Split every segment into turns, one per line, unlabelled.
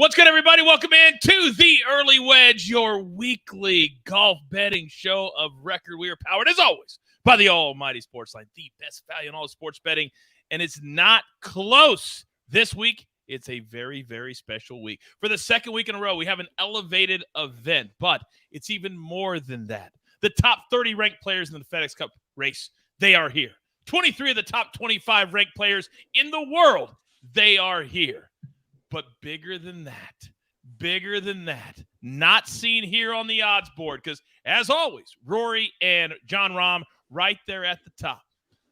What's good, everybody? Welcome in to the Early Wedge, your weekly golf betting show of record. We are powered, as always, by the almighty SportsLine, the best value in all sports betting, and it's not close. This week, it's a very, very special week. For the second week in a row, we have an elevated event, but it's even more than that. The top 30 ranked players in the FedEx Cup race, they are here. 23 of the top 25 ranked players in the world, they are here. But bigger than that, not seen here on the odds board because, as always, Rory and John Rahm right there at the top.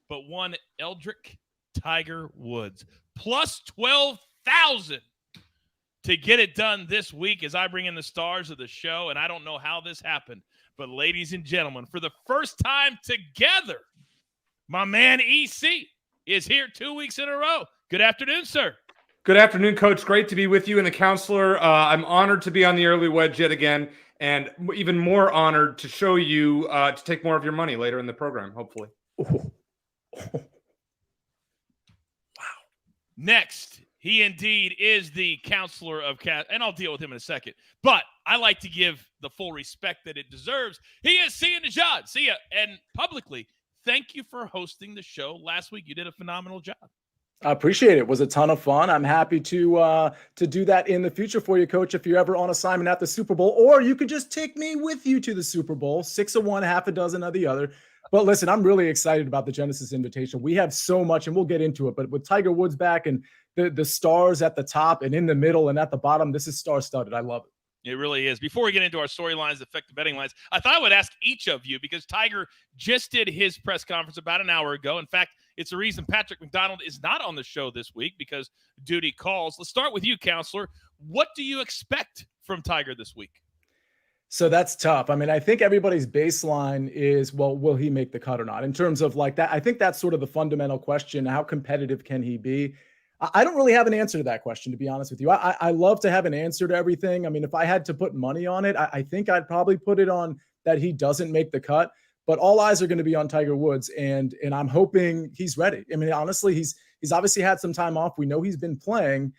But one Eldrick Tiger Woods, plus 12,000 to get it done this week as I bring in the stars of the show. And I don't know how this happened, but ladies and gentlemen, for the first time together, my man EC is here 2 weeks in a row. Good afternoon, sir.
Good afternoon, Coach. Great to be with you and the counselor. I'm honored to be on the Early Wedge yet again, and even more honored to show you to take more of your money later in the program, hopefully.
Wow. Next, he indeed is the counselor of Cat, and I'll deal with him in a second. But I like to give the full respect that it deserves. He is Nejad. See ya. And publicly, thank you for hosting the show last week. You did a phenomenal job.
I appreciate it. It was a ton of fun. I'm happy to do that in the future for you, Coach, if you're ever on assignment at the Super Bowl, or you could just take me with you to the Super Bowl, 6 of one, half a dozen of the other. But listen, I'm really excited about the Genesis Invitational. We have so much, and we'll get into it, but with Tiger Woods back and the stars at the top and in the middle and at the bottom, this is star-studded. I love it.
It really is. Before we get into our storylines, effective betting lines, I thought I would ask each of you, because Tiger just did his press conference about an hour ago. In fact, it's the reason Patrick McDonald is not on the show this week, because duty calls. Let's start with you, counselor. What do you expect from Tiger this week?
So that's tough. I mean, I think everybody's baseline is, well, will he make the cut or not? In terms of like that, I think that's sort of the fundamental question. How competitive can he be? I don't really have an answer to that question, to be honest with you. I love to have an answer to everything. I mean, if I had to put money on it, I think I'd probably put it on that he doesn't make the cut. But all eyes are going to be on Tiger Woods, and I'm hoping he's ready. I mean, honestly, he's obviously had some time off. We know he's been playing,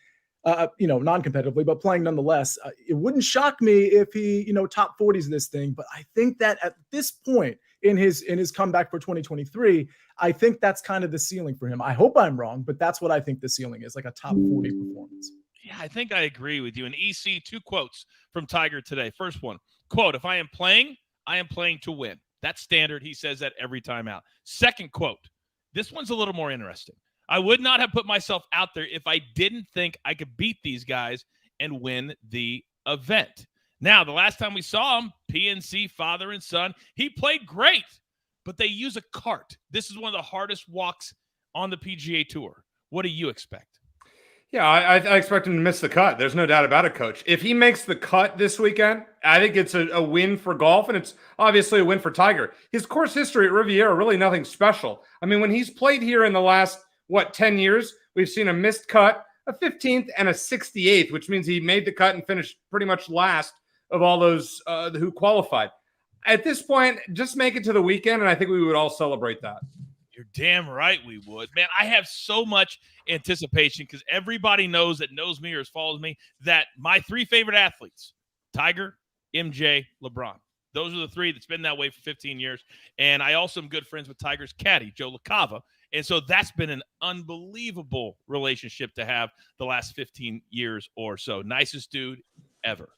non-competitively, but playing nonetheless. It wouldn't shock me if he, top 40s this thing. But I think that at this point in his comeback for 2023, I think that's kind of the ceiling for him. I hope I'm wrong, but that's what I think the ceiling is, like a top 40 performance.
Yeah, I think I agree with you. And EC, 2 quotes from Tiger today. First one, quote, "If I am playing to win." That's standard. He says that every time out. Second quote, this one's a little more interesting. "I would not have put myself out there if I didn't think I could beat these guys and win the event." Now, the last time we saw him, PNC, father and son, he played great, but they use a cart. This is one of the hardest walks on the PGA Tour. What do you expect?
Yeah, I expect him to miss the cut. There's no doubt about it, Coach. If he makes the cut this weekend, I think it's a win for golf, and it's obviously a win for Tiger. His course history at Riviera, really nothing special. I mean, when he's played here in the last, 10 years, we've seen a missed cut, a 15th and a 68th, which means he made the cut and finished pretty much last of all those who qualified. At this point, just make it to the weekend, and I think we would all celebrate that.
You're damn right we would. Man, I have so much anticipation because everybody knows me or follows me that my 3 favorite athletes, Tiger, MJ, LeBron. Those are the 3 that's been that way for 15 years. And I also am good friends with Tiger's caddy, Joe LaCava. And so that's been an unbelievable relationship to have the last 15 years or so. Nicest dude ever.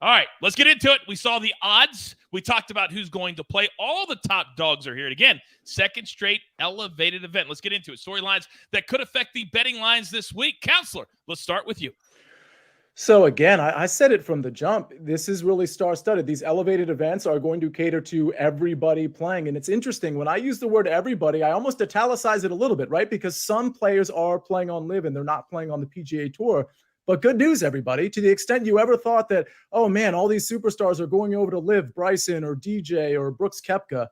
All right, let's get into it. We saw the odds. We talked about who's going to play. All the top dogs are here. And again, second straight elevated event. Let's get into it. Storylines that could affect the betting lines this week. Counselor, let's start with you.
So again, I said it from the jump. This is really star-studded. These elevated events are going to cater to everybody playing. And it's interesting. When I use the word everybody, I almost italicize it a little bit, right? Because some players are playing on LIV and they're not playing on the PGA Tour. But good news, everybody, to the extent you ever thought that, oh man, all these superstars are going over to LIV, Bryson or DJ or Brooks Koepka.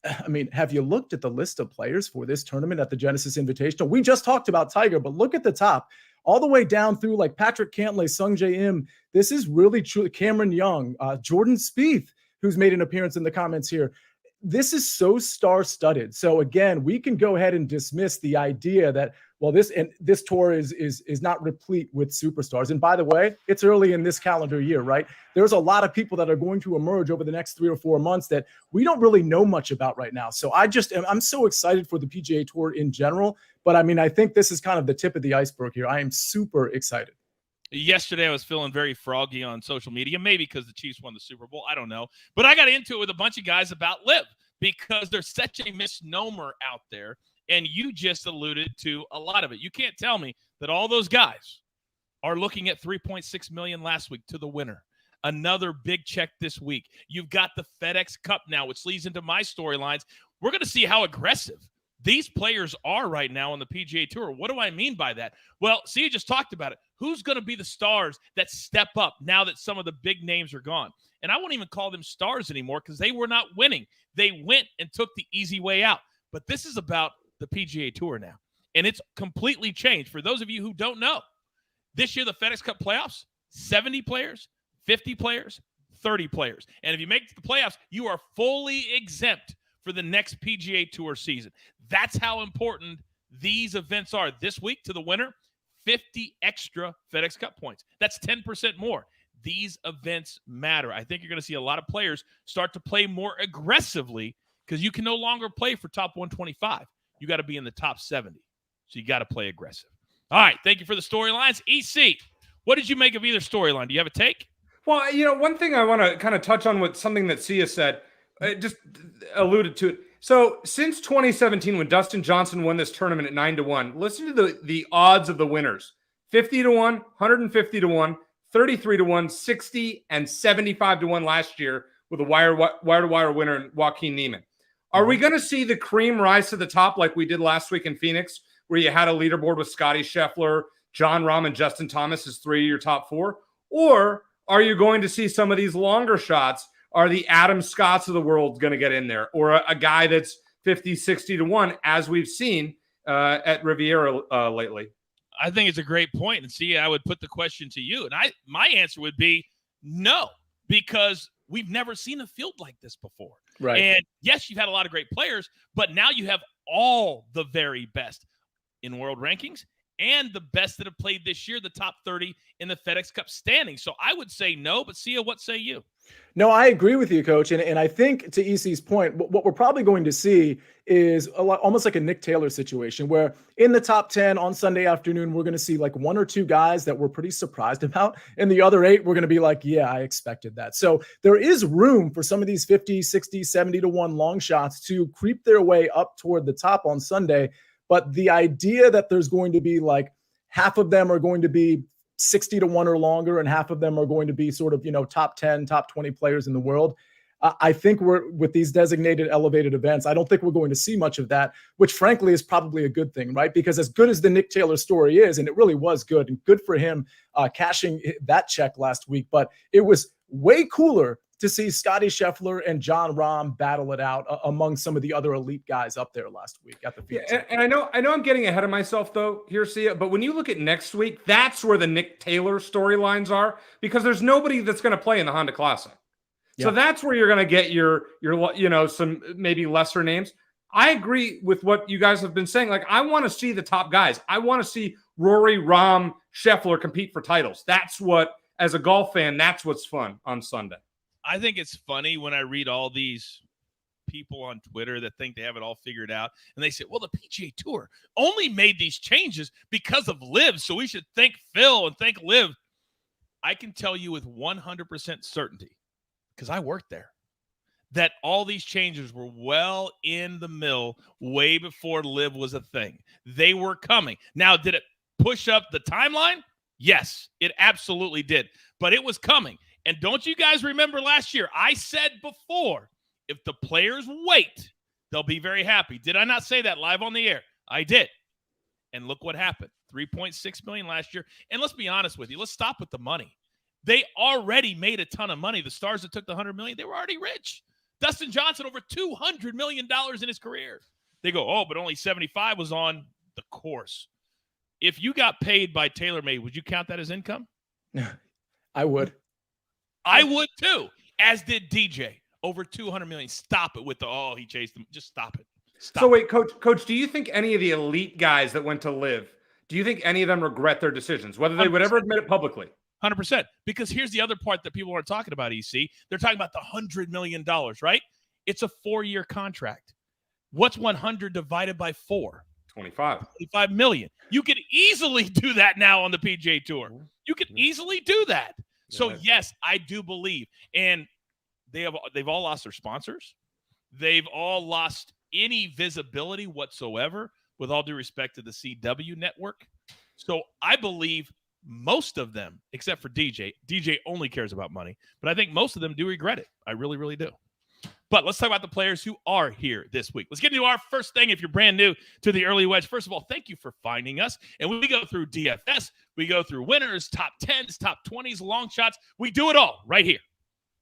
I mean, have you looked at the list of players for this tournament at the Genesis Invitational? We just talked about Tiger, but look at the top, all the way down through like Patrick Cantlay, Sung Jae Im. This is really true. Cameron Young, Jordan Spieth, who's made an appearance in the comments here. This is so star-studded. So again, we can go ahead and dismiss the idea that, well, this tour is not replete with superstars. And by the way, it's early in this calendar year, right? There's a lot of people that are going to emerge over the next 3 or 4 months that we don't really know much about right now. So I'm so excited for the PGA Tour in general. But I mean, I think this is kind of the tip of the iceberg here. I am super excited.
Yesterday, I was feeling very froggy on social media, maybe because the Chiefs won the Super Bowl. I don't know. But I got into it with a bunch of guys about LIV because there's such a misnomer out there. And you just alluded to a lot of it. You can't tell me that all those guys are looking at $3.6 million last week to the winner. Another big check this week. You've got the FedEx Cup now, which leads into my storylines. We're going to see how aggressive these players are right now on the PGA Tour. What do I mean by that? Well, you just talked about it. Who's going to be the stars that step up now that some of the big names are gone? And I won't even call them stars anymore because they were not winning. They went and took the easy way out. But this is about the PGA Tour now, and it's completely changed. For those of you who don't know, this year the FedEx Cup playoffs, 70 players, 50 players, 30 players. And if you make the playoffs, you are fully exempt for the next PGA Tour season. That's how important these events are. This week to the winner, 50 extra FedEx Cup points. That's 10% more. These events matter. I think you're going to see a lot of players start to play more aggressively because you can no longer play for top 125. You got to be in the top 70. So you got to play aggressive. All right. Thank you for the storylines. EC, what did you make of either storyline? Do you have a take?
Well, one thing I want to kind of touch on with something that Sia said, just alluded to it. So since 2017, when Dustin Johnson won this tournament at 9-1, listen to the odds of the winners: 50-1, 150-1, 33-1, 60, and 75-1 last year with a wire-to-wire winner, Joaquin Niemann. Are we going to see the cream rise to the top like we did last week in Phoenix, where you had a leaderboard with Scotty Scheffler, Jon Rahm, and Justin Thomas as 3 of your top 4? Or are you going to see some of these longer shots? Are the Adam Scotts of the world going to get in there? Or a guy that's 50, 60-1, as we've seen at Riviera lately?
I think it's a great point. And see, I would put the question to you. And my answer would be no, because we've never seen a field like this before.
Right.
And yes, you've had a lot of great players, but now you have all the very best in world rankings and the best that have played this year, the top 30 in the FedEx Cup standing. So I would say no, but Sia, what say you?
No, I agree with you, Coach. And I think to EC's point, what we're probably going to see is almost like a Nick Taylor situation where in the top 10 on Sunday afternoon, we're going to see like 1 or 2 guys that we're pretty surprised about. And the other 8, we're going to be like, yeah, I expected that. So there is room for some of these 50, 60, 70-1 long shots to creep their way up toward the top on Sunday. But the idea that there's going to be like half of them are going to be 60-1 or longer, and half of them are going to be sort of, top 10, top 20 players in the world. I think we're with these designated elevated events. I don't think we're going to see much of that, which frankly is probably a good thing, right? Because as good as the Nick Taylor story is, and it really was good and good for him cashing that check last week, but it was way cooler to see Scotty Scheffler and Jon Rahm battle it out among some of the other elite guys up there last week at the field.
Yeah, and I know I'm getting ahead of myself though here, Sia, but when you look at next week, that's where the Nick Taylor storylines are, because there's nobody that's going to play in the Honda Classic. So that's where you're going to get your some maybe lesser names. I agree with what you guys have been saying. Like, I want to see the top guys. I want to see Rory, Rahm, Scheffler compete for titles. That's what, as a golf fan, that's what's fun on Sunday.
I think it's funny when I read all these people on Twitter that think they have it all figured out. And they say, well, the PGA Tour only made these changes because of LIV. So we should thank Phil and thank LIV. I can tell you with 100% certainty, because I worked there, that all these changes were well in the mill way before LIV was a thing. They were coming. Now, did it push up the timeline? Yes, it absolutely did. But it was coming. And don't you guys remember last year? I said before, if the players wait, they'll be very happy. Did I not say that live on the air? I did. And look what happened. $3.6 million last year. And let's be honest with you. Let's stop with the money. They already made a ton of money. The stars that took the $100 million, they were already rich. Dustin Johnson, over $200 million in his career. They go, oh, but only 75 was on the course. If you got paid by TaylorMade, would you count that as income?
I would.
I would too, as did DJ. Over $200 million. Stop it with the, he chased them. Just stop it. Stop
So wait, Coach, do you think any of the elite guys that went to LIV Do you think any of them regret their decisions, whether they would ever admit it publicly?
100%. Because here's the other part that people aren't talking about, EC. They're talking about the $100 million, right? It's a 4-year contract. What's 100 divided by 4?
25
million. You could easily do that now on the PGA Tour. You could easily do that. So yes, I do believe. And they've all lost their sponsors. They've all lost any visibility whatsoever, with all due respect to the CW network. So I believe most of them, except for DJ only cares about money, but I think most of them do regret it. I really, really do. But let's talk about the players who are here this week. Let's get into our first thing. If you're brand new to the Early Wedge, first of all, thank you for finding us. And we go through DFS, we go through winners, top 10s, top 20s, long shots. We do it all right here.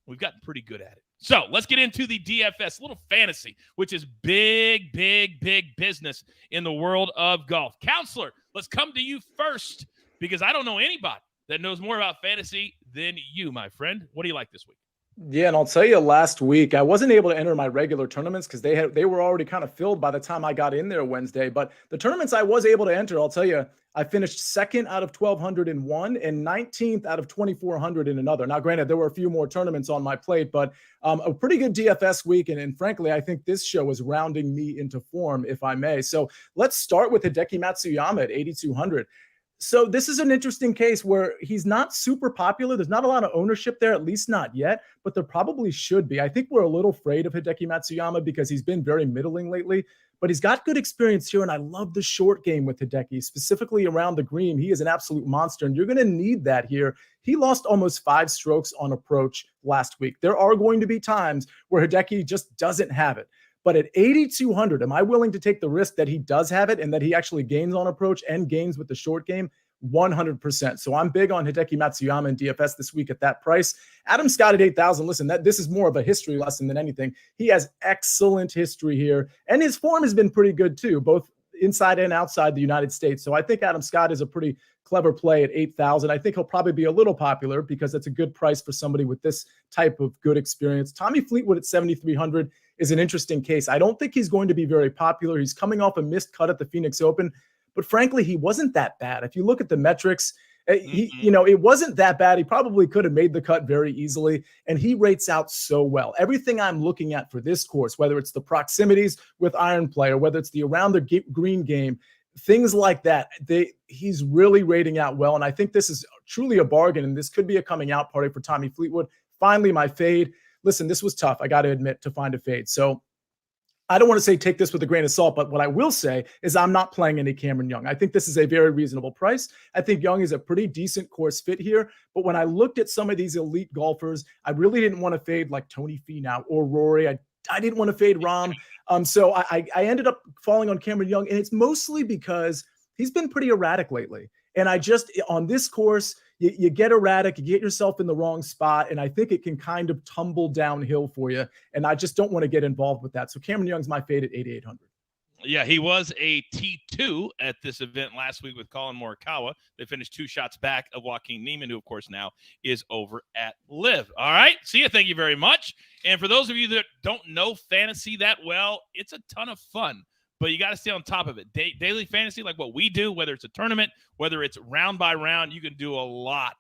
We've gotten pretty good at it. So let's get into the DFS, a little fantasy, which is big, big, big business in the world of golf. Counselor, let's come to you first, because I don't know anybody that knows more about fantasy than you, my friend. What do you like this week?
Yeah, and I'll tell you, last week I wasn't able to enter my regular tournaments because they were already kind of filled by the time I got in there Wednesday. But the tournaments I was able to enter, I'll tell you, I finished second out of 1,200 in one and 19th out of 2,400 in another. Now, granted, there were a few more tournaments on my plate, but a pretty good DFS week. And frankly, I think this show is rounding me into form, if I may. So let's start with Hideki Matsuyama at 8,200. So this is an interesting case where he's not super popular. There's not a lot of ownership there, at least not yet, but there probably should be. I think we're a little afraid of Hideki Matsuyama because he's been very middling lately, but he's got good experience here. And I love the short game with Hideki, specifically around the green. He is an absolute monster, and you're going to need that here. He lost almost 5 strokes on approach last week. There are going to be times where Hideki just doesn't have it. But at 8,200, am I willing to take the risk that he does have it and that he actually gains on approach and gains with the short game? 100%. So I'm big on Hideki Matsuyama in DFS this week at that price. Adam Scott at 8,000. Listen, this is more of a history lesson than anything. He has excellent history here, and his form has been pretty good too, both inside and outside the United States. So I think Adam Scott is a pretty clever play at 8,000. I think he'll probably be a little popular because that's a good price for somebody with this type of good experience. Tommy Fleetwood at 7,300 is an interesting case. I don't think he's going to be very popular. He's coming off a missed cut at the Phoenix Open, but frankly, he wasn't that bad. If you look at the metrics, it wasn't that bad. He probably could have made the cut very easily, and he rates out so well. Everything I'm looking at for this course, whether it's the proximities with iron play or whether it's the around the green game, things like that, he's really rating out well, and I think this is truly a bargain, and this could be a coming out party for Tommy Fleetwood. Finally, my fade. Listen, this was tough, I got to admit, to find a fade. So I don't want to say take this with a grain of salt, but what I will say is I'm not playing any Cameron Young. I think this is a very reasonable price. I think Young is a pretty decent course fit here. But when I looked at some of these elite golfers, I really didn't want to fade like Tony Finau or Rory. I didn't want to fade Rahm. So I ended up falling on Cameron Young, and it's mostly because he's been pretty erratic lately. And on this course, you get erratic, you get yourself in the wrong spot, and I think it can kind of tumble downhill for you. And I just don't want to get involved with that. So Cameron Young's my fade at 8,800.
Yeah, he was a T2 at this event last week with Colin Morikawa. They finished 2 shots back of Joaquin Niemann, who, of course, now is over at LIV. All right, see you. Thank you very much. And for those of you that don't know fantasy that well, it's a ton of fun, but you got to stay on top of it. Daily fantasy, like what we do, whether it's a tournament, whether it's round by round, you can do a lot.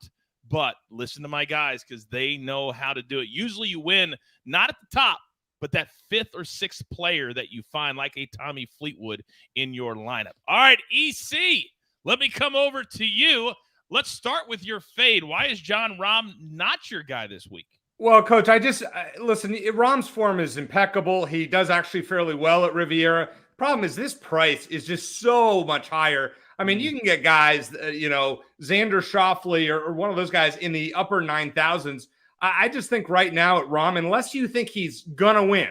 But listen to my guys because they know how to do it. Usually you win not at the top, but that 5th or 6th player that you find, like a Tommy Fleetwood, in your lineup. All right, EC, let me come over to you. Let's start with your fade. Why is Jon Rahm not your guy this week?
Well, Coach, listen, Rahm's form is impeccable. He does actually fairly well at Riviera. Problem is this price is just so much higher. I mean, you can get guys, Xander Schauffele or one of those guys in the upper 9,000s. I just think right now at Rahm, unless you think he's going to win,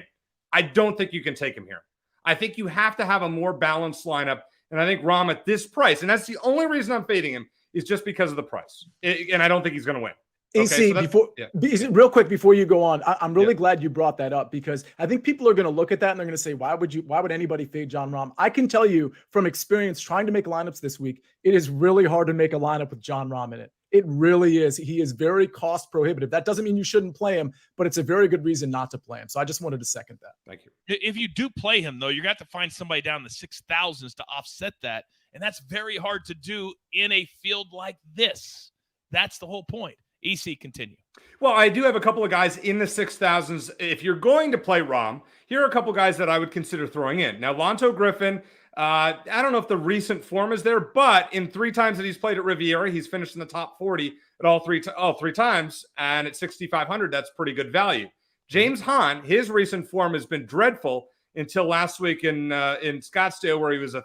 I don't think you can take him here. I think you have to have a more balanced lineup. And I think Rahm at this price, and that's the only reason I'm fading him, is just because of the price. And I don't think he's going to win.
AC, real quick before you go on, I'm really glad you brought that up because I think people are going to look at that and they're going to say, why would anybody fade Jon Rahm? I can tell you from experience trying to make lineups this week, it is really hard to make a lineup with Jon Rahm in it. It really is. He is very cost prohibitive. That doesn't mean you shouldn't play him, but it's a very good reason not to play him. So I just wanted to second that.
Thank you.
If you do play him, though, you're going to have to find somebody down in the 6,000s to offset that. And that's very hard to do in a field like this. That's the whole point. EC, continue.
Well, I do have a couple of guys in the 6,000s. If you're going to play Rahm, here are a couple guys that I would consider throwing in. Now, Lonto Griffin, I don't know if the recent form is there, but in 3 times that he's played at Riviera, he's finished in the top 40 at all three times. And at 6,500, that's pretty good value. James Hahn, his recent form has been dreadful until last week in Scottsdale, where he was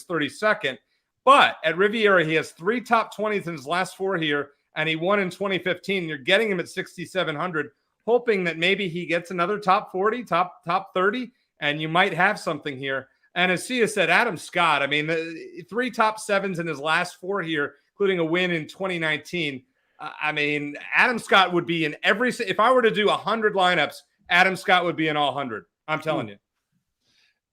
32nd. But at Riviera, he has 3 top 20s in his last 4 here, and he won in 2015. You're getting him at 6,700, hoping that maybe he gets another top 40, top 30, and you might have something here. And as Sia said, Adam Scott, I mean, 3 top 7s in his last 4 here, including a win in 2019. I mean, Adam Scott would be in every – if I were to do 100 lineups, Adam Scott would be in all 100. I'm telling you.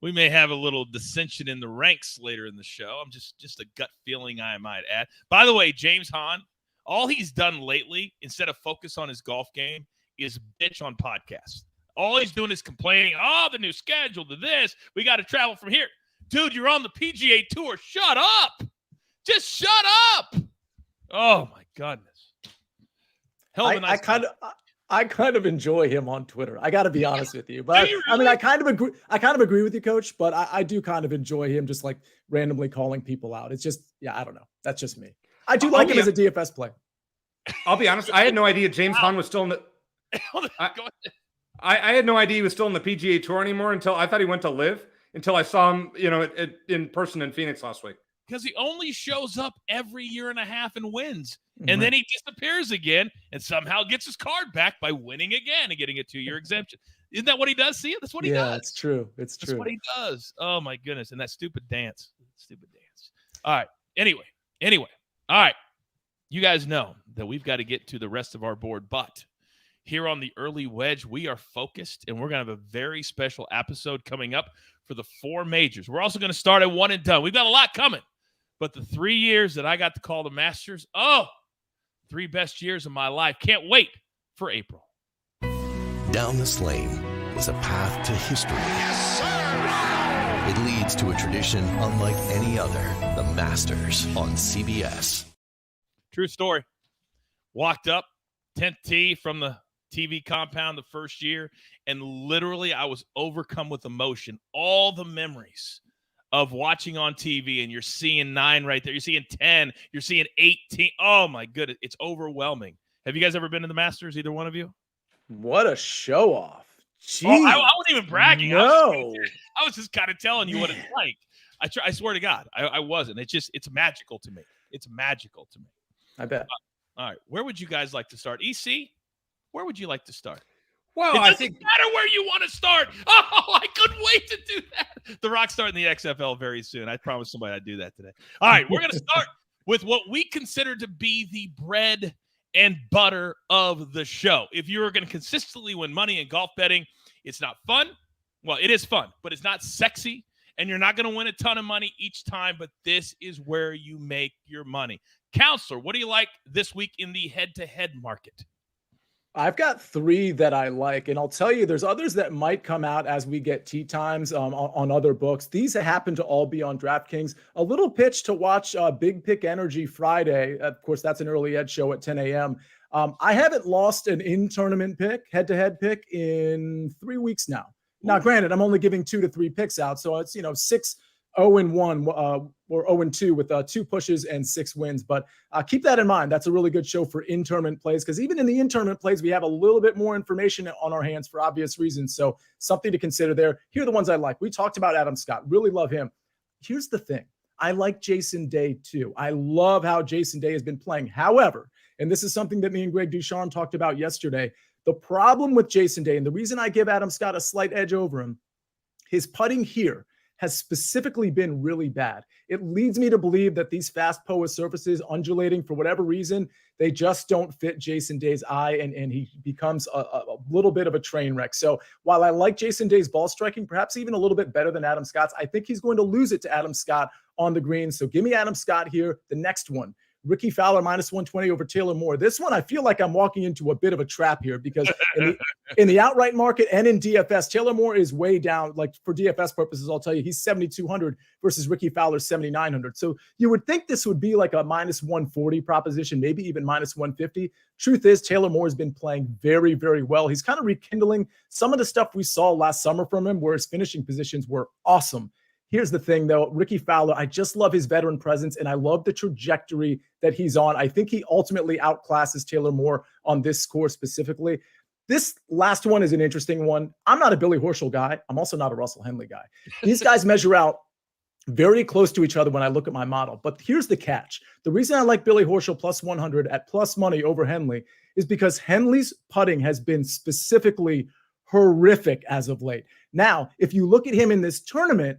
We may have a little dissension in the ranks later in the show. I'm just a gut feeling, I might add. By the way, James Hahn, all he's done lately, instead of focus on his golf game, is bitch on podcasts. All he's doing is complaining, the new schedule to this. We got to travel from here. Dude, you're on the PGA Tour. Shut up. Just shut up. Oh, my goodness.
I kind of enjoy him on Twitter. I got to be honest with you, but really? I mean, I kind of agree with you, Coach, but I do kind of enjoy him just like randomly calling people out. It's just, I don't know. That's just me. I do like him as a DFS play.
I'll be honest. I had no idea James Hahn was still in the, I had no idea he was still in the PGA Tour anymore until I thought he went to live until I saw him, in person in Phoenix last week.
Because he only shows up every year and a half and wins. And then he disappears again and somehow gets his card back by winning again and getting a 2-year exemption. Isn't that what he does? See, that's what he does.
Yeah, it's true. That's
what he does. Oh, my goodness. And that stupid dance. All right. Anyway. All right. You guys know that we've got to get to the rest of our board. But here on the early wedge, we are focused, and we're going to have a very special episode coming up for the 4 majors. We're also going to start at 1 and done. We've got a lot coming. But the 3 years that I got to call the Masters, 3 best years of my life. Can't wait for April.
Down this lane is a path to history. Yes, sir! It leads to a tradition unlike any other. The Masters on CBS.
True story. Walked up, 10th tee from the TV compound the first year, and literally I was overcome with emotion. All the memories of watching on TV, and you're seeing 9 right there. You're seeing 10. You're seeing 18. Oh, my goodness. It's overwhelming. Have you guys ever been to the Masters, either one of you?
What a show off.
Oh, I wasn't even bragging.
No.
I was just kind of telling you what it's like. I swear to God, I wasn't. It's magical to me. It's magical to me.
I bet.
All right. Where would you guys like to start? EC, where would you like to start?
Well,
it doesn't matter where you want to start. Oh, I couldn't wait to do that. The Rock's starting the XFL very soon. I promised somebody I'd do that today. All right, we're going to start with what we consider to be the bread and butter of the show. If you're going to consistently win money in golf betting, it's not fun. Well, it is fun, but it's not sexy, and you're not going to win a ton of money each time, but this is where you make your money. Counselor, what do you like this week in the head-to-head market?
I've got 3 that I like, and I'll tell you, there's others that might come out as we get tee times on other books. These happen to all be on DraftKings. A little pitch to watch Big Pick Energy Friday. Of course, that's an early edge show at 10 a.m. I haven't lost an in-tournament pick, head-to-head pick, in 3 weeks now. Now, granted, I'm only giving 2 to 3 picks out, so it's 6 0-1 or 0-2 with 2 pushes and 6 wins. But keep that in mind. That's a really good show for in-tournament plays, because even in the in-tournament plays, we have a little bit more information on our hands for obvious reasons. So something to consider there. Here are the ones I like. We talked about Adam Scott. Really love him. Here's the thing. I like Jason Day too. I love how Jason Day has been playing. However, and this is something that me and Greg Ducharme talked about yesterday, the problem with Jason Day, and the reason I give Adam Scott a slight edge over him, his putting here has specifically been really bad. It leads me to believe that these fast POA surfaces undulating for whatever reason, they just don't fit Jason Day's eye, and he becomes a little bit of a train wreck. So while I like Jason Day's ball striking, perhaps even a little bit better than Adam Scott's, I think he's going to lose it to Adam Scott on the green. So give me Adam Scott here. The next one, Ricky Fowler minus 120 over Taylor Moore. This one, I feel like I'm walking into a bit of a trap here because in the outright market and in DFS, Taylor Moore is way down. Like for DFS purposes, I'll tell you, he's 7,200 versus Ricky Fowler 7,900. So you would think this would be like a minus 140 proposition, maybe even minus 150. Truth is, Taylor Moore has been playing very, very well. He's kind of rekindling some of the stuff we saw last summer from him, where his finishing positions were awesome. Here's the thing, though. Ricky Fowler, I just love his veteran presence, and I love the trajectory that he's on. I think he ultimately outclasses Taylor Moore on this score specifically. This last one is an interesting one. I'm not a Billy Horschel guy. I'm also not a Russell Henley guy. These guys measure out very close to each other when I look at my model. But here's the catch. The reason I like Billy Horschel plus 100 at plus money over Henley is because Henley's putting has been specifically horrific as of late. Now, if you look at him in this tournament,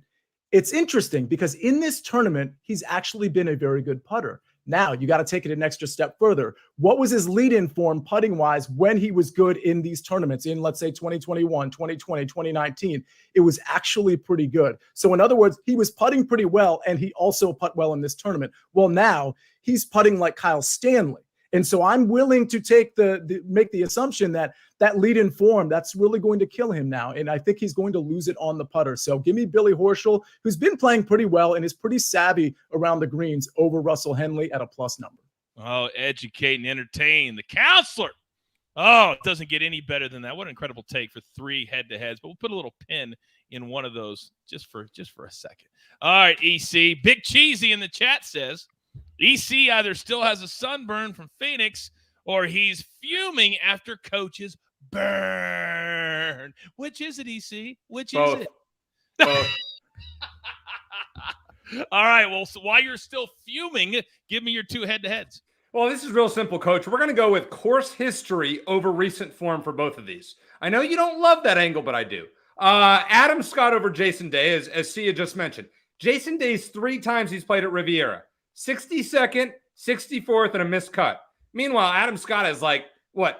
it's interesting because in this tournament, he's actually been a very good putter. Now, you got to take it an extra step further. What was his lead-in form putting-wise when he was good in these tournaments in, let's say, 2021, 2020, 2019? It was actually pretty good. So, in other words, he was putting pretty well, and he also putt well in this tournament. Well, now he's putting like Kyle Stanley. And so I'm willing to make the assumption that lead-in form, that's really going to kill him now. And I think he's going to lose it on the putter. So give me Billy Horschel, who's been playing pretty well and is pretty savvy around the greens, over Russell Henley at a plus number.
Oh, educate and entertain the counselor. Oh, it doesn't get any better than that. What an incredible take for 3 head-to-heads. But we'll put a little pin in one of those just for a second. All right, EC. Big Cheesy in the chat says, EC either still has a sunburn from Phoenix or he's fuming after coaches burn. Which is it, EC? Which is it?
Both.
All right. Well, so while you're still fuming, give me your 2 head-to-heads.
Well, this is real simple, Coach. We're going to go with course history over recent form for both of these. I know you don't love that angle, but I do. Adam Scott over Jason Day, as Sia just mentioned. Jason Day's 3 times he's played at Riviera. 62nd, 64th, and a missed cut. Meanwhile, Adam Scott has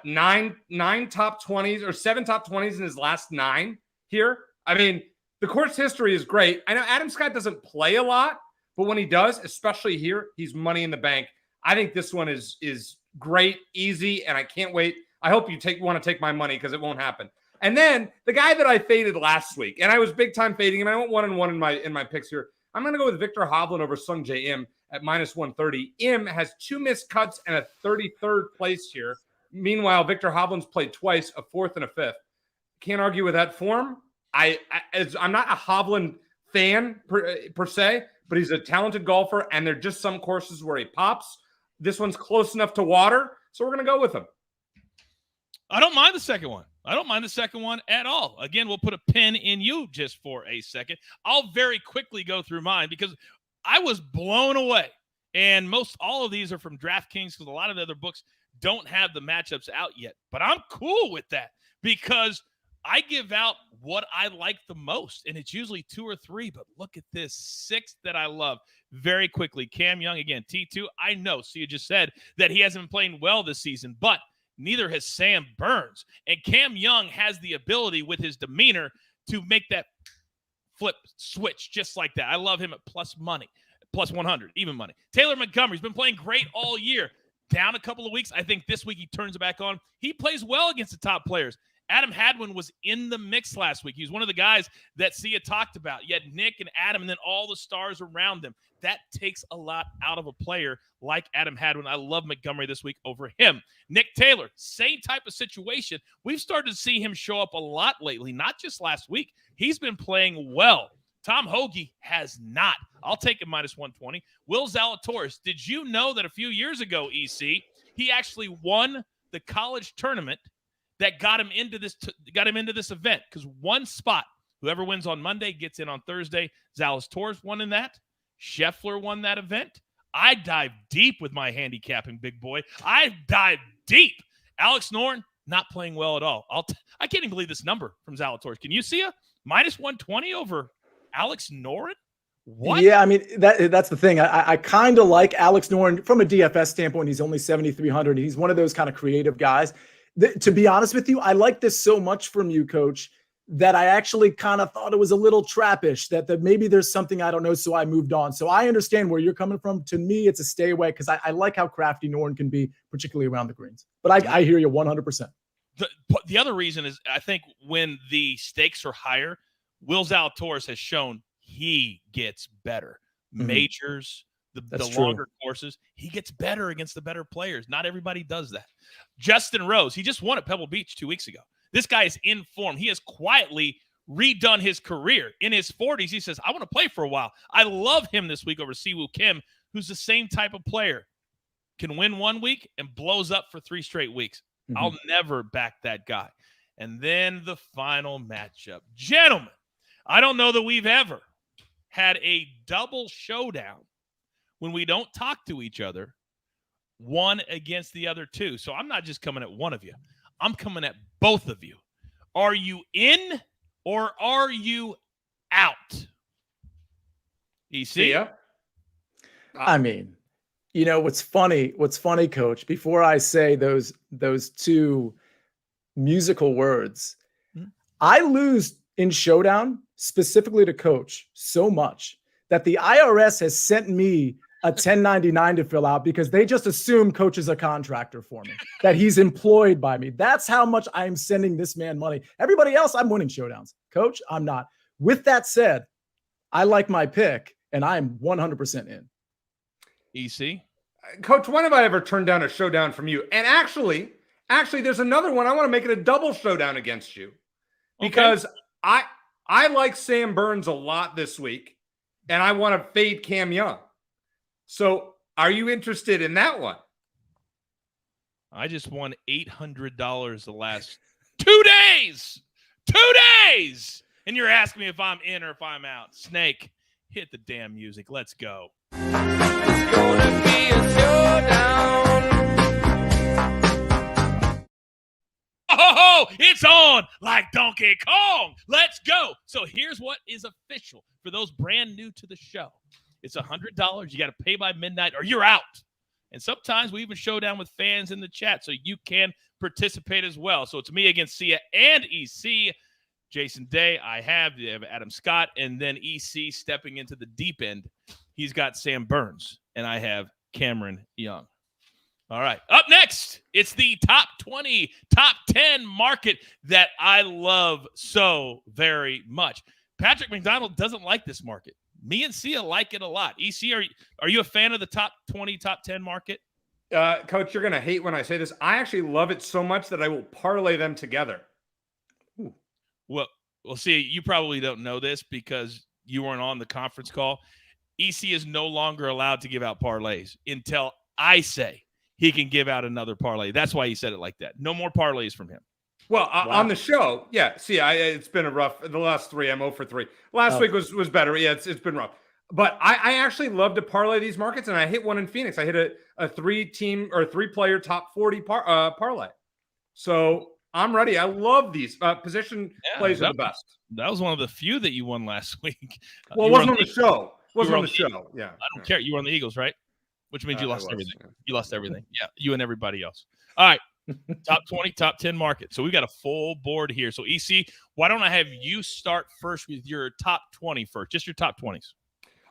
nine top 20s or 7 top 20s in his last 9 here. I mean, the course history is great. I know Adam Scott doesn't play a lot, but when he does, especially here, he's money in the bank. I think this one is great, easy, and I can't wait. I hope you want to take my money because it won't happen. And then the guy that I faded last week, and I was big time fading him. I went 1-1 in my picks here. I'm going to go with Victor Hovland over Sung J Im at minus 130. Im has 2 missed cuts and a 33rd place here. Meanwhile, Victor Hovland's played twice, a 4th and a 5th. Can't argue with that form. I'm not a Hovland fan per se, but he's a talented golfer, and there are just some courses where he pops. This one's close enough to water, so we're going to go with him.
I don't mind the second one. I don't mind the second one at all. Again, we'll put a pin in you just for a second. I'll very quickly go through mine because I was blown away. And most all of these are from DraftKings because a lot of the other books don't have the matchups out yet. But I'm cool with that because I give out what I like the most, and it's usually 2 or 3. But look at this 6th that I love. Very quickly, Cam Young, again, T2. I know, so you just said that he hasn't been playing well this season, but neither has Sam Burns. And Cam Young has the ability with his demeanor to make that flip switch just like that. I love him at plus money, plus 100, even money. Taylor Montgomery's been playing great all year. Down a couple of weeks. I think this week he turns it back on. He plays well against the top players. Adam Hadwin was in the mix last week. He was one of the guys that Sia talked about. You had Nick and Adam and then all the stars around them. That takes a lot out of a player like Adam Hadwin. I love Montgomery this week over him. Nick Taylor, same type of situation. We've started to see him show up a lot lately, not just last week. He's been playing well. Tom Hoagie has not. I'll take him minus 120. Will Zalatoris, did you know that a few years ago, EC, he actually won the college tournament that got him into this event? Because one spot, whoever wins on Monday gets in on Thursday. Zalatoris won in that. Scheffler won that event. I dive deep with my handicapping, big boy. I dive deep. Alex Noren, not playing well at all. I can't even believe this number from Zalatoris. Can you see a minus 120 over Alex Noren? What?
Yeah, I mean, that's the thing. I kind of like Alex Noren from a DFS standpoint. He's only 7,300. He's one of those kind of creative guys. To be honest with you, I like this so much from you, Coach, that I actually kind of thought it was a little trappish, that maybe there's something I don't know, so I moved on. So I understand where you're coming from. To me, it's a stay away because I like how crafty Norton can be, particularly around the greens. But I hear you 100%.
The other reason is I think when the stakes are higher, Will Zalatoris has shown he gets better. Majors, the longer courses, he gets better against the better players. Not everybody does that. Justin Rose, he just won at Pebble Beach 2 weeks ago. This guy is in form. He has quietly redone his career. In his 40s, he says, I want to play for a while. I love him this week over Siwoo Kim, who's the same type of player. Can win 1 week and blows up for 3 straight weeks. I'll never back that guy. And then the final matchup. Gentlemen, I don't know that we've ever had a double showdown when we don't talk to each other, one against the other two. So I'm not just coming at one of you. I'm coming at both of you. Are you in or are you out? EC?
Yeah.
I mean, you know, what's funny, Coach, before I say those two musical words, I lose in showdown specifically to Coach so much that the IRS has sent me a 1099 to fill out because they just assume Coach is a contractor for me, that he's employed by me. That's how much I'm sending this man money. Everybody else, I'm winning showdowns. Coach, I'm not. With that said, I like my pick, and I'm 100% in.
EC?
Coach, when have I ever turned down a showdown from you? And actually, there's another one. I want to make it a double showdown against you because I like Sam Burns a lot this week, and I want to fade Cam Young. So are you interested in that one?
I just won $800 the last 2 days. 2 days! And you're asking me if I'm in or if I'm out. Snake, hit the damn music. Let's go.
It's gonna be a showdown.
Oh, it's on like Donkey Kong. Let's go. So here's what is official for those brand new to the show. It's $100. You got to pay by midnight or you're out. And sometimes we even show down with fans in the chat, so you can participate as well. So it's me against Sia and EC. Jason Day, I have Adam Scott, and then EC stepping into the deep end. He's got Sam Burns, and I have Cameron Young. All right. Up next, it's the top 20, top 10 market that I love so very much. Patrick McDonald doesn't like this market. Me and Sia like it a lot. EC, are you a fan of the top 20, top 10 market?
Coach, you're going to hate when I say this. I actually love it so much that I will parlay them together.
Ooh. Well, see, you probably don't know this because you weren't on the conference call. EC is no longer allowed to give out parlays until I say he can give out another parlay. That's why he said it like that. No more parlays from him.
Well, on the show, yeah. See, it's been a rough. The last 3, I'm 0 for 3. Last week was better. Yeah, it's been rough. But I actually love to parlay these markets, and I hit one in Phoenix. I hit a 3-team or 3-player top 40 parlay. So I'm ready. I love these position plays are the best.
That was one of the few that you won last week.
Well, it wasn't on the show. Wasn't on the show. Yeah,
I don't care. You were on the Eagles, right? Which means you lost everything. Yeah. You lost everything. Yeah, you and everybody else. All right. Top 20, top 10 market. So we've got a full board here. So, EC, why don't I have you start first with your top 20 first? Just your top 20s.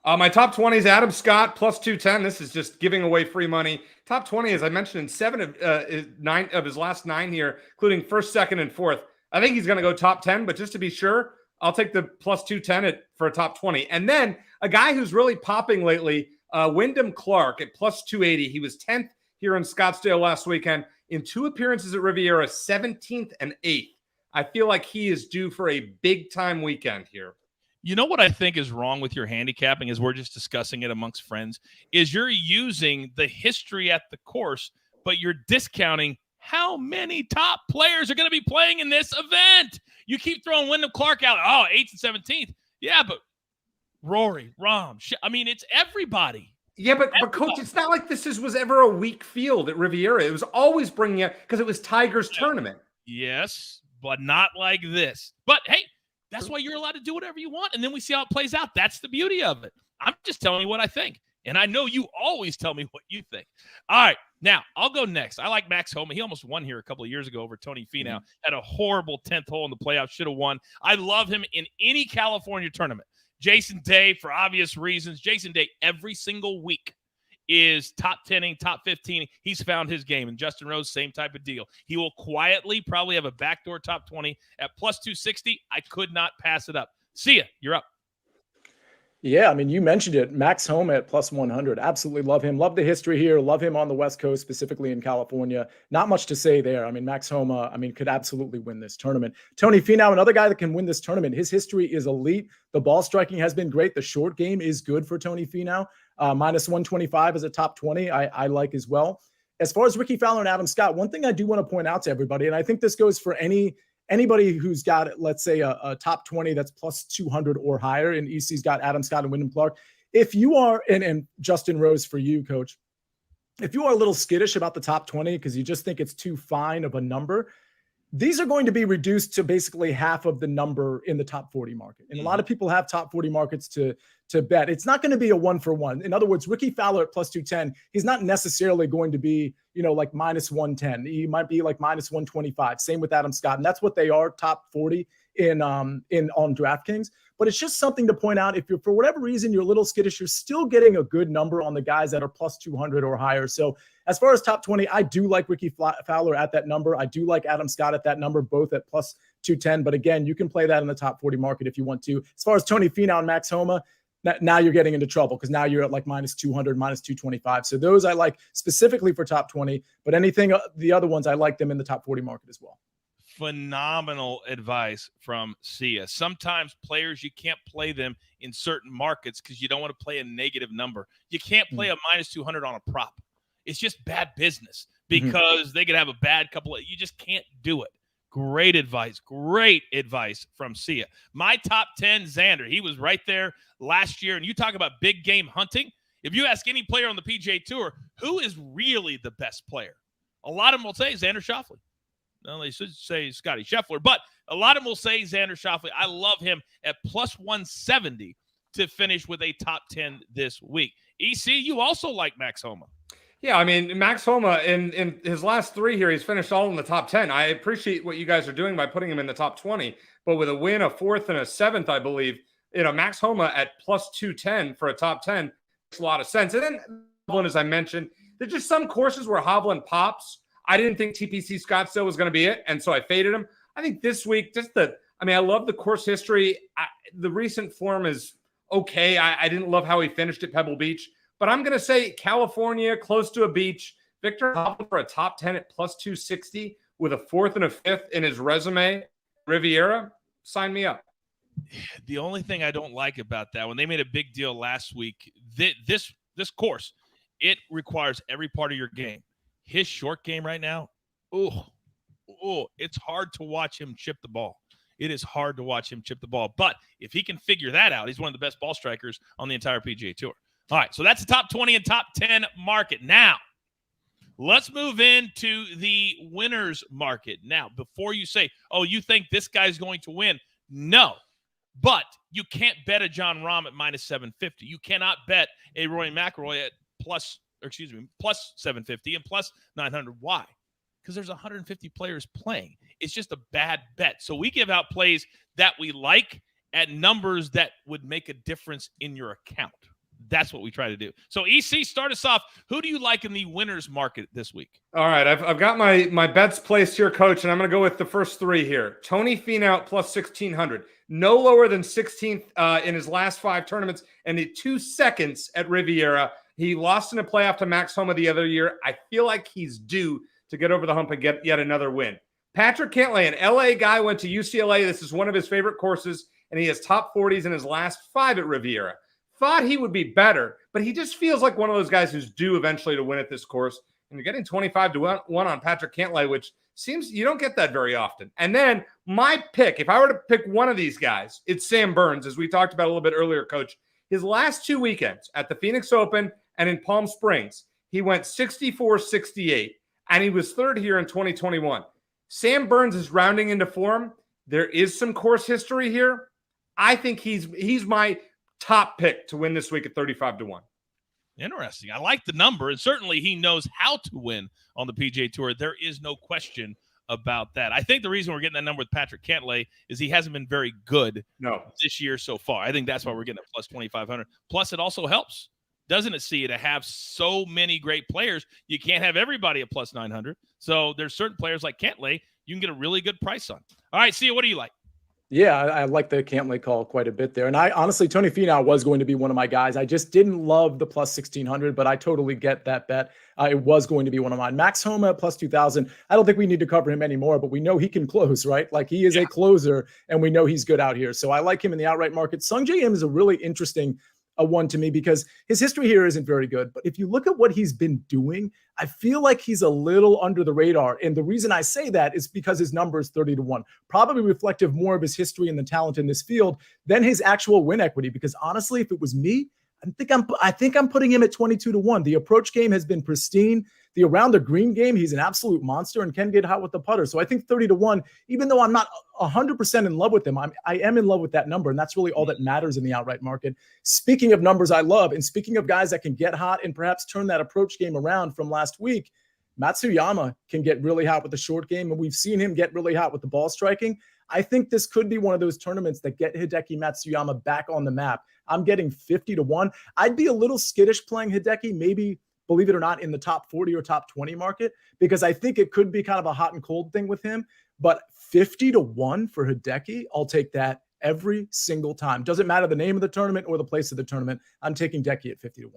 My top 20 is Adam Scott, plus 210. This is just giving away free money. Top 20, as I mentioned, in 7 of his last 9 here, including first, second, and fourth. I think he's going to go top 10, but just to be sure, I'll take the plus 210 for a top 20. And then a guy who's really popping lately, Wyndham Clark at plus 280. He was 10th here in Scottsdale last weekend. In 2 appearances at Riviera, 17th and 8th. I feel like he is due for a big-time weekend here.
You know what I think is wrong with your handicapping, as we're just discussing it amongst friends, is you're using the history at the course, but you're discounting how many top players are going to be playing in this event. You keep throwing Wyndham Clark out. 8th and 17th. Yeah, but Rory, Rahm, it's everybody.
Yeah, but Coach, it's not like this was ever a weak field at Riviera. It was always bringing it because it was Tiger's tournament.
Yes, but not like this. But, hey, that's why you're allowed to do whatever you want, and then we see how it plays out. That's the beauty of it. I'm just telling you what I think. And I know you always tell me what you think. All right, now I'll go next. I like Max Homa. He almost won here a couple of years ago over Tony Finau. Had a horrible 10th hole in the playoffs. Should have won. I love him in any California tournament. Jason Day, for obvious reasons. Jason Day, every single week, is top 10ing, top 15. He's found his game. And Justin Rose, same type of deal. He will quietly probably have a backdoor top 20 at plus 260. I could not pass it up. See ya. You're up.
Yeah, I mean, you mentioned it. Max Homa at plus 100. Absolutely love him. Love the history here. Love him on the West Coast, specifically in California. Not much to say there. I mean, Max Homa, could absolutely win this tournament. Tony Finau, another guy that can win this tournament. His history is elite. The ball striking has been great. The short game is good for Tony Finau. Minus 125 as a top 20, I like as well. As far as Ricky Fowler and Adam Scott, one thing I do want to point out to everybody, and I think this goes for anybody who's got, let's say, a top 20 that's plus 200 or higher, and EC's got Adam Scott and Wyndham Clark. If you are, and Justin Rose for you, Coach, if you are a little skittish about the top 20 because you just think it's too fine of a number, these are going to be reduced to basically half of the number in the top 40 market. And a lot of people have top 40 markets to bet. It's not going to be a 1-for-1. In other words, Ricky Fowler at plus 210, he's not necessarily going to be, like minus 110. He might be like minus 125. Same with Adam Scott. And that's what they are, top 40 on DraftKings. But it's just something to point out. If you're, for whatever reason, you're a little skittish, you're still getting a good number on the guys that are plus 200 or higher. So as far as top 20, I do like Ricky Fowler at that number. I do like Adam Scott at that number, both at plus 210. But again, you can play that in the top 40 market if you want to. As far as Tony Finau and Max Homa, now you're getting into trouble because now you're at like minus 200, minus 225. So those I like specifically for top 20, but anything, the other ones, I like them in the top 40 market as well.
Phenomenal advice from Sia. Sometimes players, you can't play them in certain markets because you don't want to play a negative number. You can't play a minus 200 on a prop. It's just bad business because they could have a bad you just can't do it. Great advice from Sia. My top 10, Xander, he was right there last year. And you talk about big game hunting. If you ask any player on the PGA Tour, who is really the best player? A lot of them will say Xander Schauffele. No, they should say Scotty Scheffler, but a lot of them will say Xander Schauffele. I love him at plus 170 to finish with a top 10 this week. EC, you also like Max Homa.
Yeah, I mean, Max Homa, in his last 3 here, he's finished all in the top 10. I appreciate what you guys are doing by putting him in the top 20, but with a win, a 4th, and a 7th, I believe, Max Homa at plus 210 for a top 10 makes a lot of sense. And then, as I mentioned, there's just some courses where Hovland pops. I didn't think TPC Scottsdale was going to be it, and so I faded him. I think this week, I love the course history. The recent form is okay. I didn't love how he finished at Pebble Beach, but I'm going to say California, close to a beach. Victor Hovland for a top 10 at plus 260 with a 4th and a 5th in his resume. Riviera, sign me up.
The only thing I don't like about that, when they made a big deal last week, this course, it requires every part of your game. His short game right now, it's hard to watch him chip the ball. It is hard to watch him chip the ball. But if he can figure that out, he's one of the best ball strikers on the entire PGA Tour. All right, so that's the top 20 and top 10 market. Now, let's move into the winners market. Now, before you say, you think this guy's going to win, no. But you can't bet a Jon Rahm at minus 750. You cannot bet a Rory McIlroy at plus 750 and plus 900. Why? Because there's 150 players playing. It's just a bad bet. So we give out plays that we like at numbers that would make a difference in your account. That's what we try to do. So EC, start us off. Who do you like in the winners market this week?
All right, I've got my bets placed here, Coach, and I'm going to go with the first 3 here. Tony Finau plus 1,600. No lower than 16th in his last 5 tournaments, and the 2 seconds at Riviera. He lost in a playoff to Max Homa the other year. I feel like he's due to get over the hump and get yet another win. Patrick Cantlay, an LA guy, went to UCLA. This is one of his favorite courses, and he has top 40s in his last 5 at Riviera. Thought he would be better, but he just feels like one of those guys who's due eventually to win at this course. And you're getting 25-1 on Patrick Cantlay, which seems you don't get that very often. And then my pick, if I were to pick one of these guys, it's Sam Burns, as we talked about a little bit earlier, Coach. His last 2 weekends at the Phoenix Open and in Palm Springs, he went 64-68, and he was 3rd here in 2021. Sam Burns is rounding into form. There is some course history here. I think he's my top pick to win this week at 35-1.
Interesting. I like the number, and certainly he knows how to win on the PGA Tour. There is no question about that. I think the reason we're getting that number with Patrick Cantlay is he hasn't been very good this year so far. I think that's why we're getting a plus 2,500. Plus, it also helps, doesn't it, see, to have so many great players? You can't have everybody at plus 900. So there's certain players like Cantlay you can get a really good price on. All right, Sia, what do you like?
Yeah, I like the Cantlay call quite a bit there. And I honestly, Tony Finau was going to be one of my guys. I just didn't love the plus 1,600, but I totally get that bet. It was going to be one of mine. Max Homa at plus 2,000. I don't think we need to cover him anymore, but we know he can close, right? Like he is a closer, and we know he's good out here. So I like him in the outright market. Sung J M is a really interesting one to me because his history here isn't very good. But if you look at what he's been doing, I feel like he's a little under the radar. And the reason I say that is because his number is 30-1, probably reflective more of his history and the talent in this field than his actual win equity. Because honestly, if it was me, I think I'm putting him at 22-1. The approach game has been pristine. The around the green game, he's an absolute monster and can get hot with the putter. So I think 30-1, even though I'm not 100% in love with him, I am in love with that number. And that's really all that matters in the outright market. Speaking of numbers I love, and speaking of guys that can get hot and perhaps turn that approach game around from last week, Matsuyama can get really hot with the short game. And we've seen him get really hot with the ball striking. I think this could be one of those tournaments that get Hideki Matsuyama back on the map. I'm getting 50-1. I'd be a little skittish playing Hideki, maybe, believe it or not, in the top 40 or top 20 market, because I think it could be kind of a hot and cold thing with him. But 50-1 for Hideki, I'll take that every single time. Doesn't matter the name of the tournament or the place of the tournament. I'm taking Decky at 50-1.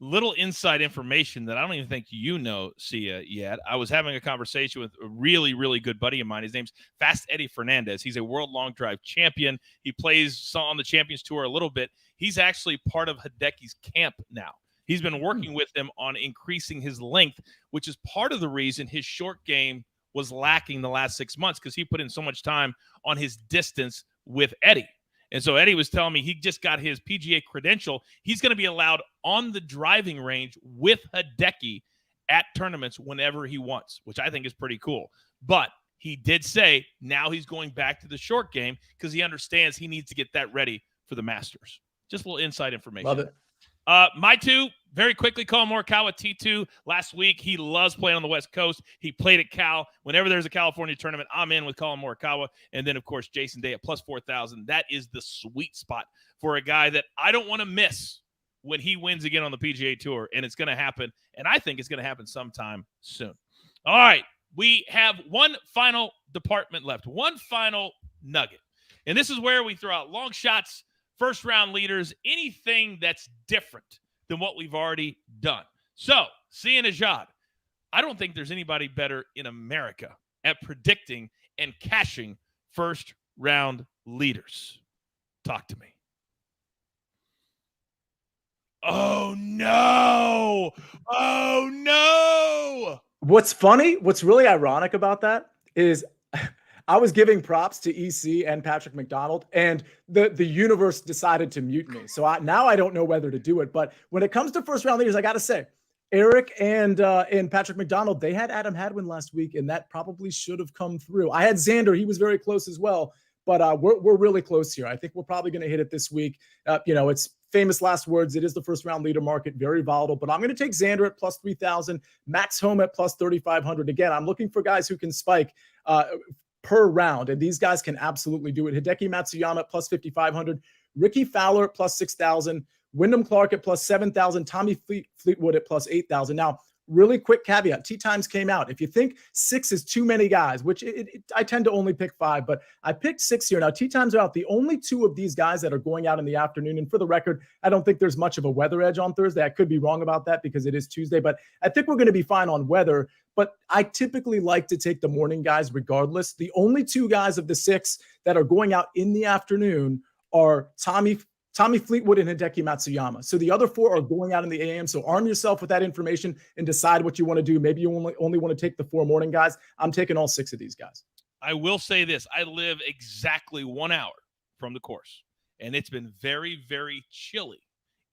Little inside information that I don't even think you know, Sia, yet. I was having a conversation with a really, really good buddy of mine. His name's Fast Eddie Fernandez. He's a world long drive champion. He plays on the Champions Tour a little bit. He's actually part of Hideki's camp now. He's been working with him on increasing his length, which is part of the reason his short game was lacking the last 6 months, because he put in so much time on his distance with Eddie. And so Eddie was telling me he just got his PGA credential. He's going to be allowed on the driving range with Hideki at tournaments whenever he wants, which I think is pretty cool. But he did say now he's going back to the short game because he understands he needs to get that ready for the Masters. Just a little inside information.
Love it.
My two, very quickly, Colin Morikawa, T2. Last week, he loves playing on the West Coast. He played at Cal. Whenever there's a California tournament, I'm in with Colin Morikawa. And then, of course, Jason Day at plus 4,000. That is the sweet spot for a guy that I don't want to miss when he wins again on the PGA Tour. And it's going to happen. And I think it's going to happen sometime soon. All right. We have one final department left, one final nugget. And this is where we throw out long shots, first round leaders, anything that's different than what we've already done. So, Sia Nejad, I don't think there's anybody better in America at predicting and cashing first round leaders. Talk to me. Oh, no. Oh, no.
What's funny, what's really ironic about that is I was giving props to EC and Patrick McDonald, and the universe decided to mute me. So now I don't know whether to do it. But when it comes to first round leaders, I got to say, Eric and Patrick McDonald, they had Adam Hadwin last week, and that probably should have come through. I had Xander. He was very close as well. But we're really close here. I think we're probably going to hit it this week. It's famous last words. It is the first round leader market, very volatile. But I'm going to take Xander at plus 3,000, Max Homa at plus 3,500. Again, I'm looking for guys who can spike per round, and these guys can absolutely do it. Hideki Matsuyama at plus 5,500, Ricky Fowler at plus 6,000, Wyndham Clark at plus 7,000, Tommy Fleetwood at plus 8,000. Now, really quick caveat, tee times came out. If you think 6 is too many guys, which I tend to only pick 5, but I picked 6 here. Now, tee times are out. The only 2 of these guys that are going out in the afternoon, and for the record, I don't think there's much of a weather edge on Thursday. I could be wrong about that because it is Tuesday, but I think we're going to be fine on weather. But I typically like to take the morning guys regardless. The only 2 guys of the 6 that are going out in the afternoon are Tommy Fleetwood and Hideki Matsuyama. So the other 4 are going out in the AM. So arm yourself with that information and decide what you want to do. Maybe you only want to take the 4 morning guys. I'm taking all 6 of these guys.
I will say this. I live exactly 1 hour from the course, and it's been very, very chilly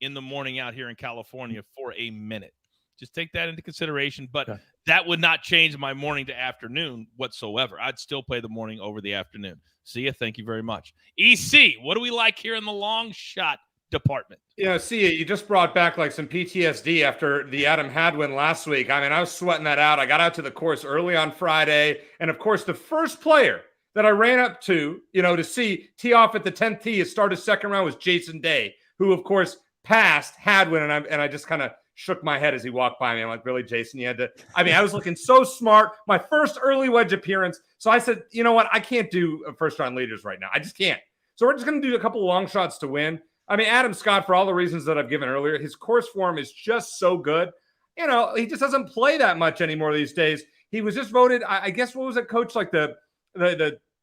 in the morning out here in California for a minute. Just take that into consideration. But that would not change my morning to afternoon whatsoever. I'd still play the morning over the afternoon. See ya. Thank you very much. EC, what do we like here in the long shot department.
See, you just brought back like some PTSD after the Adam Hadwin last week. I mean, I was sweating that out. I got out to the course early on Friday. And of course, the first player that I ran up to, to see tee off at the 10th tee and start his second round was Jason Day, who of course passed Hadwin. And I just kind of shook my head as he walked by me. I'm like, really, Jason, you had to, I was looking so smart. My first early wedge appearance. So I said, you know what? I can't do first round leaders right now. I just can't. So we're just going to do a couple of long shots to win. Adam Scott, for all the reasons that I've given earlier, his course form is just so good. He just doesn't play that much anymore these days. He was just voted, I guess, what was it, coach? Like the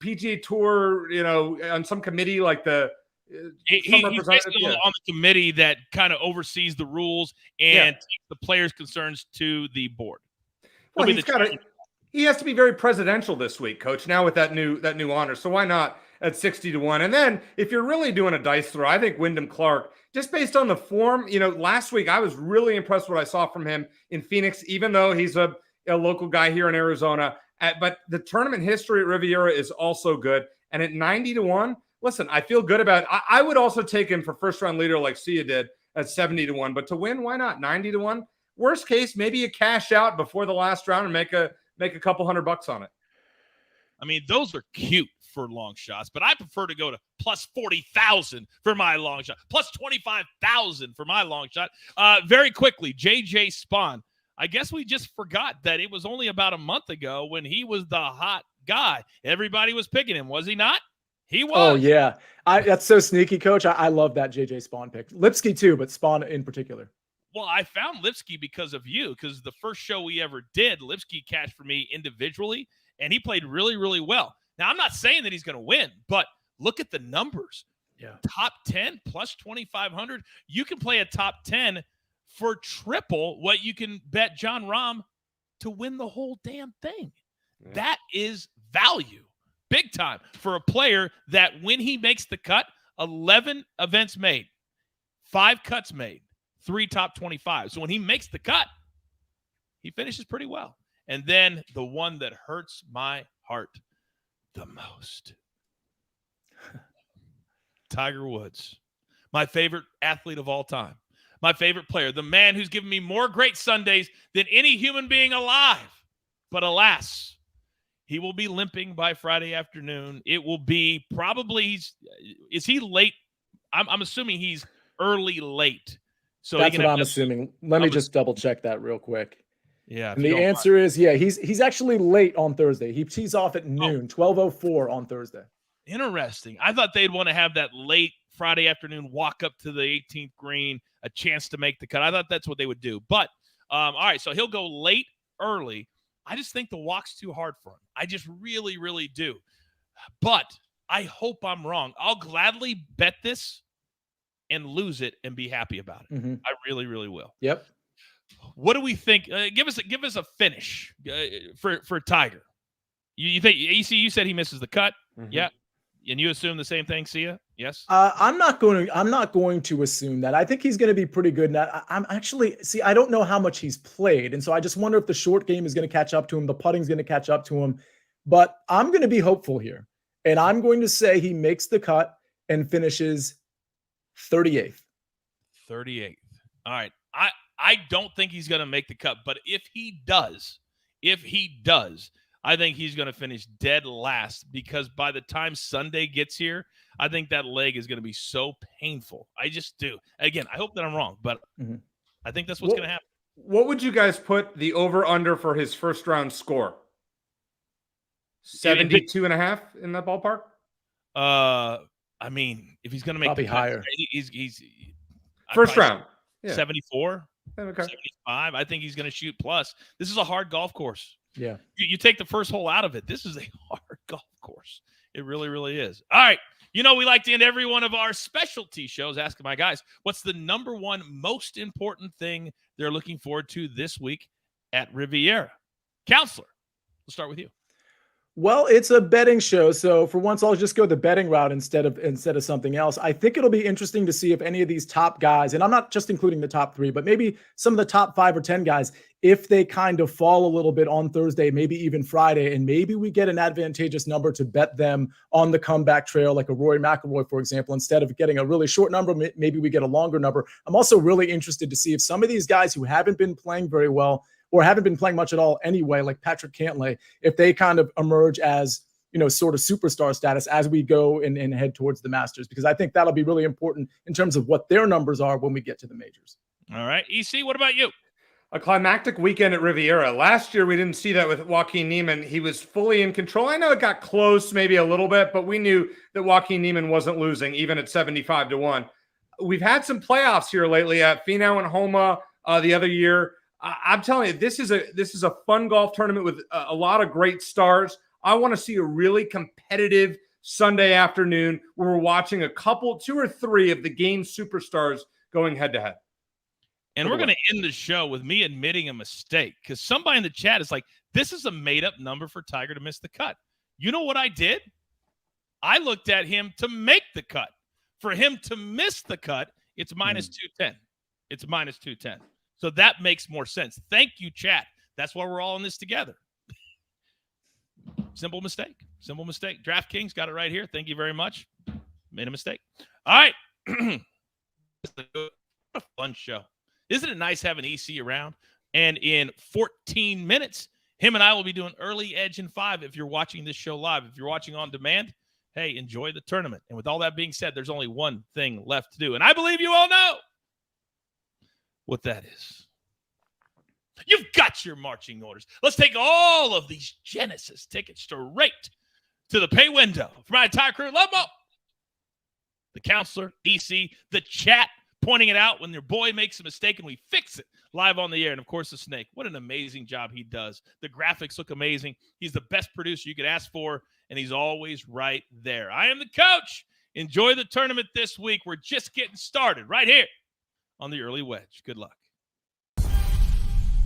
PGA Tour, on some committee, like
he's basically on the committee that kind of oversees the rules and takes the players' concerns to the board.
Well, he has to be very presidential this week, coach, now with that new honor. So why not at 60-1? And then if you're really doing a dice throw, I think Wyndham Clark, just based on the form, last week I was really impressed with what I saw from him in Phoenix, even though he's a local guy here in Arizona. But the tournament history at Riviera is also good. And at 90-1, listen, I feel good about it. I would also take him for first round leader like Sia did at 70-1. But to win, why not? 90-1. Worst case, maybe you cash out before the last round and make a couple $100 on it.
I mean, those are cute for long shots, but I prefer to go to plus 40,000 for my long shot, plus 25,000 for my long shot. Very quickly, JJ Spawn. I guess we just forgot that it was only about a month ago when he was the hot guy. Everybody was picking him, was he not? He was.
Oh, yeah. That's so sneaky, Coach. I love that JJ Spawn pick. Lipsky too, but Spawn in particular.
Well, I found Lipsky because of you, because the first show we ever did, Lipsky cashed for me individually, and he played really, really well. Now, I'm not saying that he's going to win, but look at the numbers.
Yeah.
Top 10 plus 2,500. You can play a top 10 for triple what you can bet John Rahm to win the whole damn thing. Yeah. That is value. Big time for a player that when he makes the cut, 11 events made, 5 cuts made, 3 top 25. So when he makes the cut, he finishes pretty well. And then the one that hurts my heart the most, Tiger Woods, my favorite athlete of all time, my favorite player, the man who's given me more great Sundays than any human being alive. But alas, he will be limping by Friday afternoon. It will be probably, is he late? I'm assuming he's early late. So
that's what I'm assuming. Let me just double check that real quick.
Yeah.
And the answer is, he's actually late on Thursday. He tees off at noon, 12:04 on Thursday.
Interesting. I thought they'd want to have that late Friday afternoon walk up to the 18th green, a chance to make the cut. I thought that's what they would do. But, all right, so he'll go late, early. I just think the walk's too hard for him. I just really, really do. But I hope I'm wrong. I'll gladly bet this and lose it and be happy about it. Mm-hmm. I really, really will.
Yep.
What do we think? Give us a finish for Tiger. You think you said he misses the cut? Mm-hmm. Yeah. And you assume the same thing, Sia? Yes.
I'm not going to assume that. I think he's going to be pretty good. And I'm actually I don't know how much he's played, and so I just wonder if the short game is going to catch up to him. The putting's going to catch up to him. But I'm going to be hopeful here, and I'm going to say he makes the cut and finishes 38th.
38th. All right. I don't think he's going to make the cut, but if he does, I think he's going to finish dead last, because by the time Sunday gets here, I think that leg is going to be so painful. I just do. Again, I hope that I'm wrong, but I think that's what's going to happen.
What would you guys put the over-under for his first round score? 72.5 in that ballpark?
I mean, if he's going to make
probably higher,
he's
first round.
74,
okay.
75. I think he's going to shoot plus. This is a hard golf course.
Yeah.
You take the first hole out of it. This is a hard golf course. It really, really is. All right. We like to end every one of our specialty shows asking my guys, what's the number one most important thing they're looking forward to this week at Riviera? Counselor, let's start with you.
Well, it's a betting show, so for once I'll just go the betting route instead of something else. I think it'll be interesting to see if any of these top guys, and I'm not just including the top 3, but maybe some of the top 5 or 10 guys, if they kind of fall a little bit on Thursday, maybe even Friday, and maybe we get an advantageous number to bet them on the comeback trail, like a Rory McIlroy, for example. Instead of getting a really short number, maybe we get a longer number. I'm also really interested to see if some of these guys who haven't been playing very well or haven't been playing much at all anyway, like Patrick Cantlay, if they kind of emerge as, sort of superstar status as we go and head towards the Masters, because I think that'll be really important in terms of what their numbers are when we get to the majors.
All right. EC, what about you?
A climactic weekend at Riviera. Last year, we didn't see that with Joaquin Niemann. He was fully in control. I know it got close maybe a little bit, but we knew that Joaquin Niemann wasn't losing, even at 75-1. We've had some playoffs here lately at Finau and Homa the other year. I'm telling you, this is a fun golf tournament with a lot of great stars. I want to see a really competitive Sunday afternoon where we're watching 2 or 3 of the game's superstars going head to head.
And we're going to end the show with me admitting a mistake, because somebody in the chat is like, this is a made-up number for Tiger to miss the cut. You know what I did? I looked at him to make the cut. For him to miss the cut, it's minus 210. It's minus 210. So that makes more sense. Thank you, chat. That's why we're all in this together. Simple mistake. Simple mistake. DraftKings got it right here. Thank you very much. Made a mistake. All right. What a fun show. Isn't it nice having EC around? And in 14 minutes, him and I will be doing early edge in 5 if you're watching this show live. If you're watching on demand, hey, enjoy the tournament. And with all that being said, there's only one thing left to do. And I believe you all know what that is. You've got your marching orders. Let's take all of these Genesis tickets straight to the pay window for my entire crew. Love them all. The counselor, EC, the chat pointing it out when your boy makes a mistake and we fix it live on the air. And, of course, the snake. What an amazing job he does. The graphics look amazing. He's the best producer you could ask for, and he's always right there. I am the coach. Enjoy the tournament this week. We're just getting started right here on the Early Wedge. Good luck.